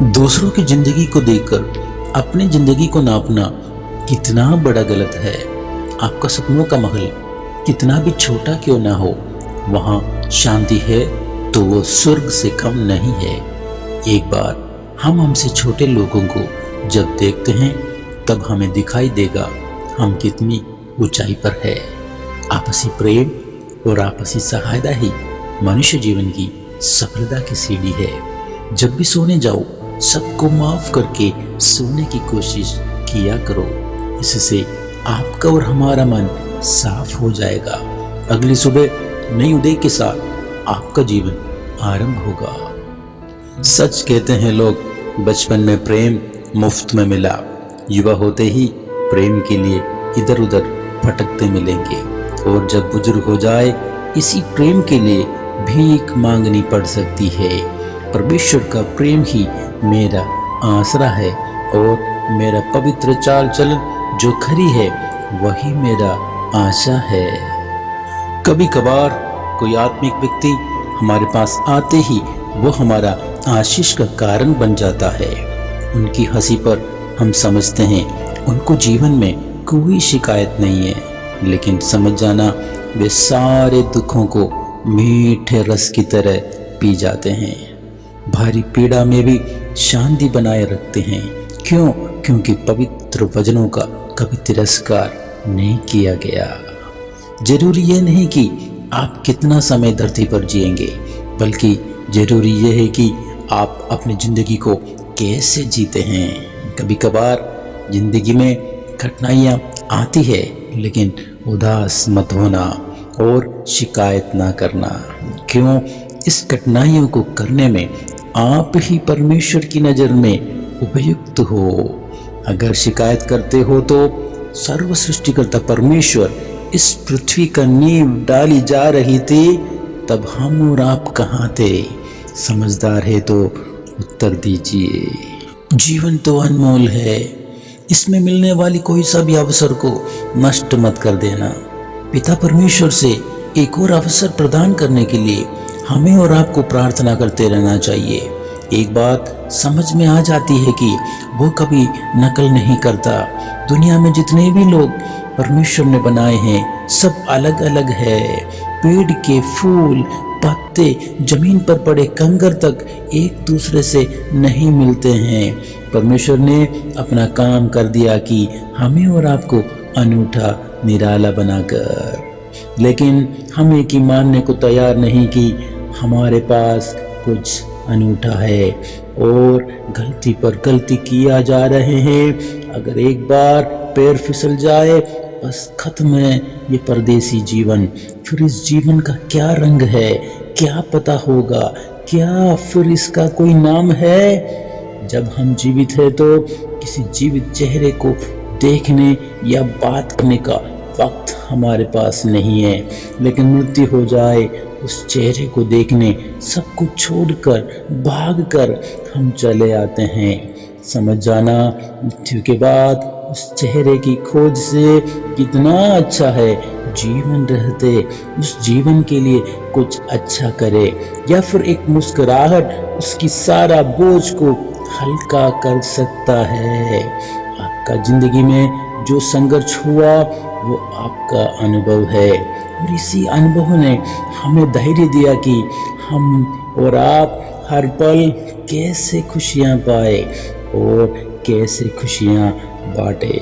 दूसरों की जिंदगी को देखकर अपनी जिंदगी को नापना कितना बड़ा गलत है। आपका सपनों का महल कितना भी छोटा क्यों ना हो, वहाँ शांति है तो वो स्वर्ग से कम नहीं है। एक बार हम हमसे छोटे लोगों को जब देखते हैं तब हमें दिखाई देगा हम कितनी ऊंचाई पर है। आपसी प्रेम और आपसी सहायता ही मनुष्य जीवन की सफलता की सीढ़ी है। जब भी सोने जाओ सबको माफ करके सोने की कोशिश किया करो, इससे आपका और हमारा मन साफ हो जाएगा। अगली सुबह नई उदय के साथ आपका जीवन आरंभ होगा। सच कहते हैं लोग, बचपन में प्रेम मुफ्त में मिला, युवा होते ही प्रेम के लिए इधर उधर भटकते मिलेंगे, और जब बुजुर्ग हो जाए इसी प्रेम के लिए भीख मांगनी पड़ सकती है। परमेश्वर का प्रेम ही मेरा आसरा है, और मेरा पवित्र चाल चलन जो खरी है वही मेरा आशा है। कभी कभार कोई आत्मिक व्यक्ति हमारे पास आते ही वो हमारा आशीष का कारण बन जाता है। उनकी हंसी पर हम समझते हैं उनको जीवन में कोई शिकायत नहीं है, लेकिन समझ जाना वे सारे दुखों को मीठे रस की तरह पी जाते हैं। भारी पीड़ा में भी शांति बनाए रखते हैं। क्यों? क्योंकि पवित्र वचनों का कभी तिरस्कार नहीं किया गया। जरूरी यह नहीं कि आप कितना समय धरती पर जिएंगे, बल्कि जरूरी यह है कि आप अपनी जिंदगी को कैसे जीते हैं। कभी कभार जिंदगी में कठिनाइयाँ आती है, लेकिन उदास मत होना और शिकायत ना करना। क्यों? इस कठिनाइयों को करने में आप ही परमेश्वर की नज़र में उपयुक्त हो। अगर शिकायत करते हो तो सर्व सृष्टिकर्ता परमेश्वर इस पृथ्वी का नींव डाली जा रही थी, तब हम और आप कहाँ थे? समझदार है तो उत्तर दीजिए। जीवन तो अनमोल है, इसमें मिलने वाली कोई सा भी अवसर को नष्ट मत कर देना। पिता परमेश्वर से एक और अवसर प्रदान करने के लिए हमें और आपको प्रार्थना करते रहना चाहिए। एक बात समझ में आ जाती है कि वो कभी नकल नहीं करता। दुनिया में जितने भी लोग परमेश्वर ने बनाए हैं सब अलग अलग है। पेड़ के फूल, पत्ते, जमीन पर पड़े कंकर तक एक दूसरे से नहीं मिलते हैं। परमेश्वर ने अपना काम कर दिया कि हमें और आपको अनूठा निराला बनाकर, लेकिन हम एक ही मानने को तैयार नहीं कि हमारे पास कुछ अनूठा है, और गलती पर गलती किया जा रहे हैं। अगर एक बार पैर फिसल जाए बस खत्म है ये परदेसी जीवन। फिर इस जीवन का क्या रंग है, क्या पता होगा? क्या फिर इसका कोई नाम है? जब हम जीवित हैं तो किसी जीवित चेहरे को देखने या बात करने का वक्त हमारे पास नहीं है, लेकिन मृत्यु हो जाए उस चेहरे को देखने सब कुछ छोड़कर भागकर हम चले आते हैं। समझ जाना, मृत्यु के बाद उस चेहरे की खोज से कितना अच्छा है जीवन रहते उस जीवन के लिए कुछ अच्छा करे, या फिर एक मुस्कुराहट उसकी सारा बोझ को हल्का कर सकता है। आपका जिंदगी में जो संघर्ष हुआ वो आपका अनुभव है, और इसी अनुभव ने हमें धैर्य दिया कि हम और आप हर पल कैसे खुशियाँ पाए और कैसे खुशियाँ बांटे।